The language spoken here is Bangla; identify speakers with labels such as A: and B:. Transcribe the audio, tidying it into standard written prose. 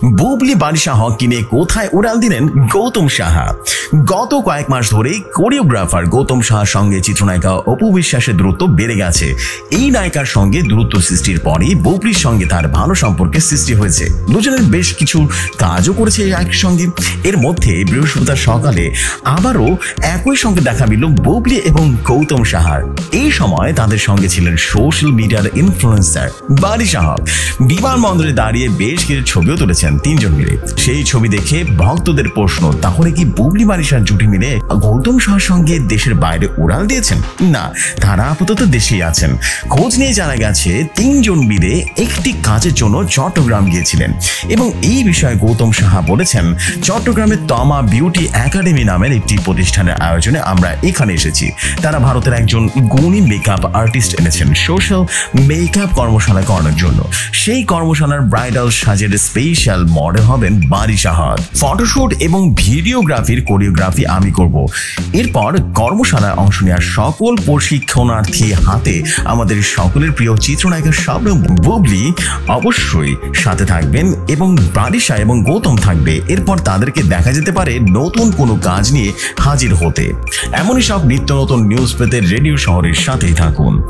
A: বুবলি বারিশা হককে নিয়ে কোথায় উড়াল দিলেন গৌতম সাহা। গত কয়েক মাস ধরে কোরিওগ্রাফার গৌতম সাহার সঙ্গে চিত্রনায়িকা অপু বিশ্বাসের দূরত্ব বেড়ে গেছে। এই নায়িকার সঙ্গে দূরত্ব সৃষ্টির পরই বুবলির সঙ্গে তার ভালো সম্পর্কের সৃষ্টি হয়েছে। দুজনের বেশ কিছু কাজও করেছে একসঙ্গে। এর মধ্যে বৃহস্পতিবার সকালে আবারও একই সঙ্গে দেখা মিলল বুবলি এবং গৌতম সাহার। এই সময় তাদের সঙ্গে ছিলেন সোশ্যাল মিডিয়ার ইনফ্লুয়েন্সার বারিশা হক। বিমানবন্দরে দাঁড়িয়ে বেশ কিছু ছবিও তুলেছেন তিনজন মিলে। সেই ছবি দেখে ভক্তদের প্রশ্ন, তাহলে কি বুবলি বারিশার জুটি মিলে গৌতম সাহার সঙ্গে দেশের বাইরে উড়াল দিয়েছেন? না, তারা আপাতত দেশেই আছেন। খোঁজ নিয়ে জানা গেছে তিনজন মিলে একটি কাজের জন্য চট্টগ্রাম গিয়েছিলেন এবং এই বিষয়ে গৌতম সাহা বলেছেন, চট্টগ্রামের তমা বিউটি একাডেমি নামের একটি প্রতিষ্ঠানের আয়োজনে আমরা এখানে এসেছি। তারা ভারতের একজন গুণী মেকআপ আর্টিস্ট এনেছেন সোশ্যাল মেকআপ কর্মশালা করানোর জন্য। সেই কর্মশালার ব্রাইডাল সাজের স্পেশাল মডেল হবেন বারিশা হক। ফটোশুট এবং ভিডিওগ্রাফির কোরিওগ্রাফি আমি করব। এরপর কর্মশালায় অংশ নেওয়ার সকল প্রশিক্ষণার্থী হাতে আমাদের সকলের প্রিয় চিত্রনায়িকা শবনম বুবলি অবশ্যই সাথে থাকবেন এবং বারিশা এবং গৌতম থাকবে। এরপর তাদেরকে দেখা যেতে পারে নতুন কোনো কাজ নিয়ে হাজির হতে। এমনই সব নিত্য নতুন নিউজ পেতে রেডিও শহরের সাথেই থাকুন।